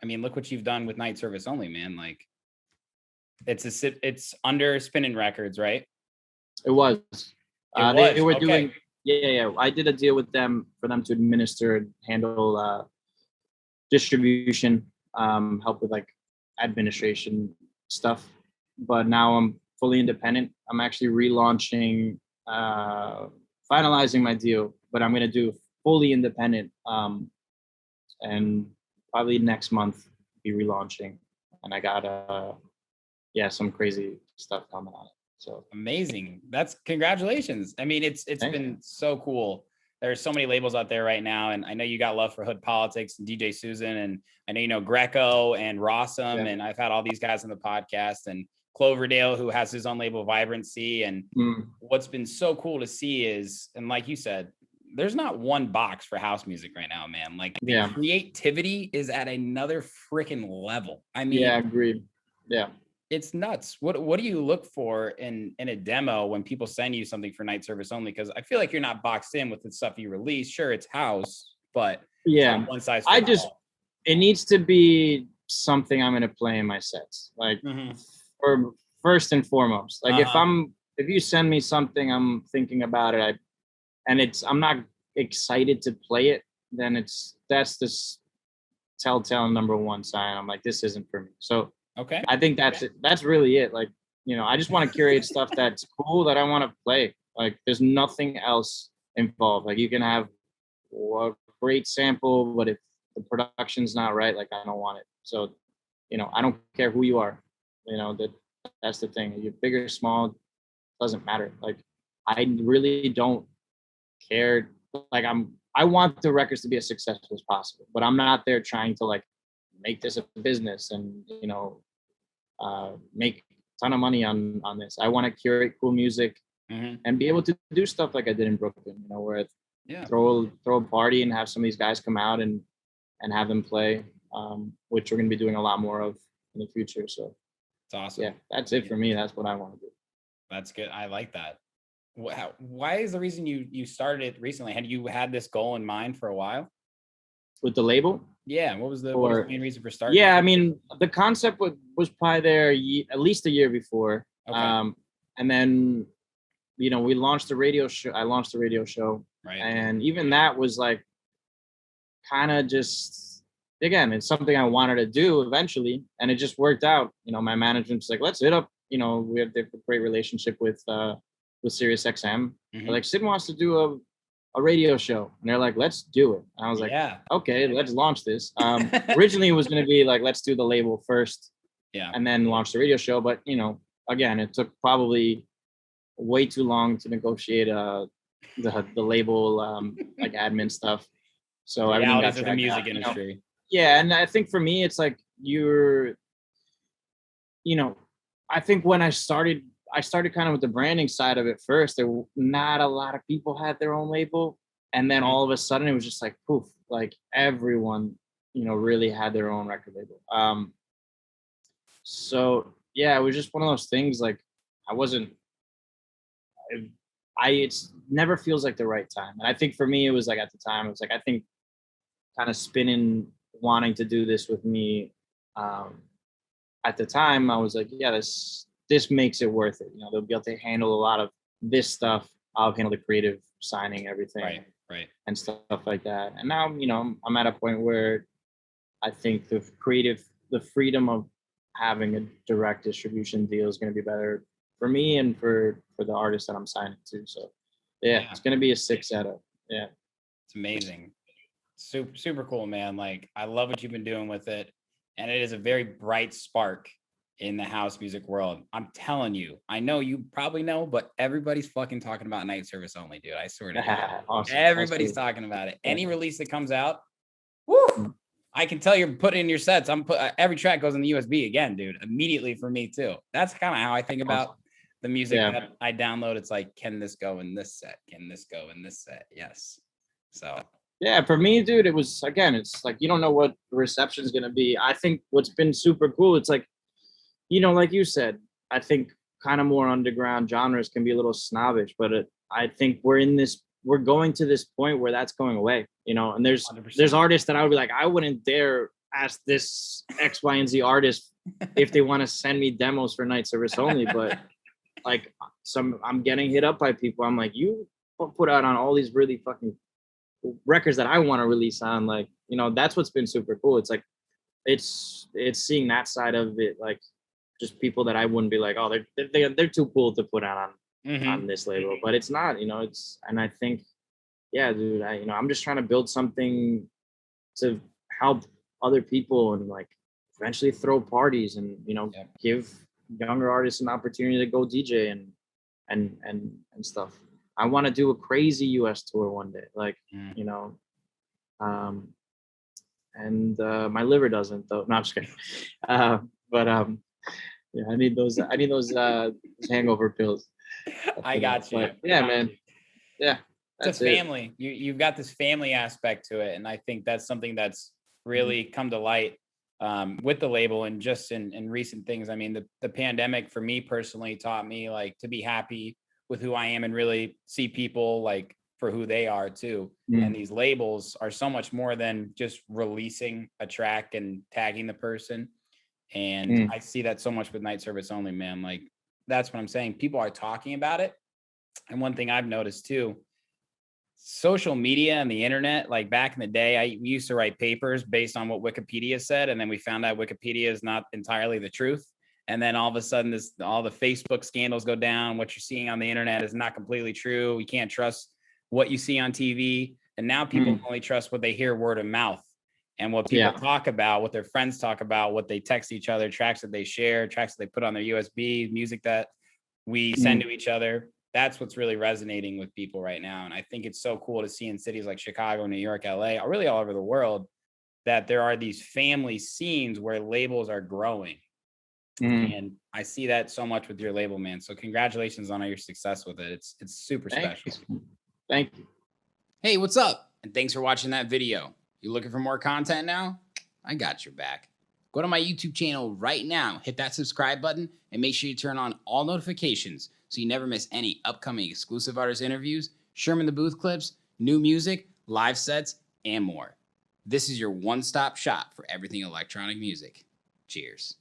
I mean, look what you've done with Night Service Only, man. Like, it's under Spinning Records, right? It was. They were okay. doing. Yeah. I did a deal with them for them to administer and handle distribution, help with like administration stuff. But now I'm fully independent. I'm actually relaunching, finalizing my deal, but I'm gonna do fully independent, and probably next month be relaunching. And I got some crazy stuff coming on it. So amazing. That's congratulations. I mean, it's been so cool. There's so many labels out there right now. And I know you got love for Hood Politics and DJ Susan. And I know, you know, Greco and Rossum. And I've had all these guys on the podcast, and Cloverdale, who has his own label, Vibrancy. And what's been so cool to see is, and like you said, there's not one box for house music right now, man. Like the creativity is at another freaking level. I mean, agreed. Yeah. It's nuts. What do you look for in a demo when people send you something for Night Service Only? Because I feel like you're not boxed in with the stuff you release. Sure, it's house, but one size fits all. It needs to be something I'm gonna play in my sets. Like for first and foremost. Like if you send me something, I'm thinking about it, I'm not excited to play it, then that's this telltale number one sign. I'm like, this isn't for me. So okay. I think that's it. That's really it. Like, you know, I just want to curate stuff that's cool that I want to play. Like, there's nothing else involved. Like, you can have a great sample, but if the production's not right, like, I don't want it. So, you know, I don't care who you are. You know, that's the thing. You're big or small, doesn't matter. Like, I really don't care. Like, I want the records to be as successful as possible, but I'm not there trying to like make this a business and, you know, make a ton of money on this. I want to curate cool music and be able to do stuff like I did in Brooklyn, you know, where throw a party and have some of these guys come out and have them play, which we're going to be doing a lot more of in the future. So it's awesome. Yeah, that's it for me. That's what I want to do. That's good. I like that. Why is the reason you started it recently? Had you had this goal in mind for a while? With the label? Yeah. What was the main reason for starting? Yeah, I mean, the concept was probably there at least a year before. Okay. And then, you know, we launched the radio show. I launched the radio show. Right. And even that was like kind of just, again, it's something I wanted to do eventually. And it just worked out. You know, my management's like, let's hit up. You know, we have a great relationship with Sirius XM. Like, Sid wants to do a radio show, and they're like, let's do it. And I was like, okay, let's launch this. Originally it was going to be like, let's do the label first, and then launch the radio show. But, you know, again, it took probably way too long to negotiate the label like admin stuff. So everything got of the music industry. You know? Yeah, and I think for me, it's like you know, I think when I started kind of with the branding side of it first. There were not a lot of people had their own label. And then all of a sudden it was just like, poof, like everyone, you know, really had their own record label. So yeah, it was just one of those things. Like it never feels like the right time. And I think for me, it was like at the time, it was like, I think kind of spinning, wanting to do this with me. At the time I was like, yeah, this makes it worth it. You know, they'll be able to handle a lot of this stuff. I'll handle the creative, signing everything, right, and stuff like that. And now, you know, I'm at a point where I think the freedom of having a direct distribution deal is going to be better for me and for the artist that I'm signing to. So, yeah. It's going to be a sick setup. Yeah, it's amazing, super cool, man. Like, I love what you've been doing with it, and it is a very bright spark in the house music world. I'm telling you, I know you probably know, but everybody's fucking talking about Night Service Only, dude. I swear to God. Awesome. Everybody's talking about it. Any release that comes out, woo! I can tell you're putting in your sets. Every track goes in the USB again, dude. Immediately for me too. That's kind of how I think about the music that I download. It's like, can this go in this set? Can this go in this set? Yes. So yeah, for me, dude, it was, again, it's like, you don't know what the reception is going to be. I think what's been super cool, it's like, you know, like you said, I think kind of more underground genres can be a little snobbish, but I think we're going to this point where that's going away, you know, and there's 100%. artists that I would be like, I wouldn't dare ask this X, Y, and Z artist if they want to send me demos for night service only. But like I'm getting hit up by people. I'm like, you put out on all these really fucking records that I want to release on. Like, you know, that's what's been super cool. It's like, it's seeing that side of it, like just people that I wouldn't be like, oh, they're too cool to put out on this label, but it's not, you know, and I think, yeah, dude, I'm just trying to build something to help other people and like eventually throw parties and, you know, give younger artists an opportunity to go DJ and stuff. I want to do a crazy US tour one day, like, you know, and my liver doesn't though. No, I'm just kidding. Yeah, I need those hangover pills. I got you. But yeah, man. Yeah. It's a family. You've got this family aspect to it. And I think that's something that's really come to light with the label and just in recent things. I mean, the pandemic for me personally taught me like to be happy with who I am and really see people like for who they are too. And these labels are so much more than just releasing a track and tagging the person. And I see that so much with night service only, man. Like that's what I'm saying. People are talking about it. And one thing I've noticed too, social media and the internet, like back in the day, we used to write papers based on what Wikipedia said. And then we found out Wikipedia is not entirely the truth. And then all of a sudden all the Facebook scandals go down. What you're seeing on the internet is not completely true. You can't trust what you see on TV. And now people only trust what they hear word of mouth and what people talk about, what their friends talk about, what they text each other, tracks that they share, tracks that they put on their USB, music that we send to each other. That's what's really resonating with people right now. And I think it's so cool to see in cities like Chicago, New York, LA, or really all over the world, that there are these family scenes where labels are growing. And I see that so much with your label, man. So congratulations on all your success with it. It's super special. Thank you. Hey, what's up? And thanks for watching that video. You looking for more content now? I got your back. Go to my YouTube channel right now, hit that subscribe button, and make sure you turn on all notifications so you never miss any upcoming exclusive artist interviews, Sherm in the Booth clips, new music, live sets, and more. This is your one-stop shop for everything electronic music. Cheers.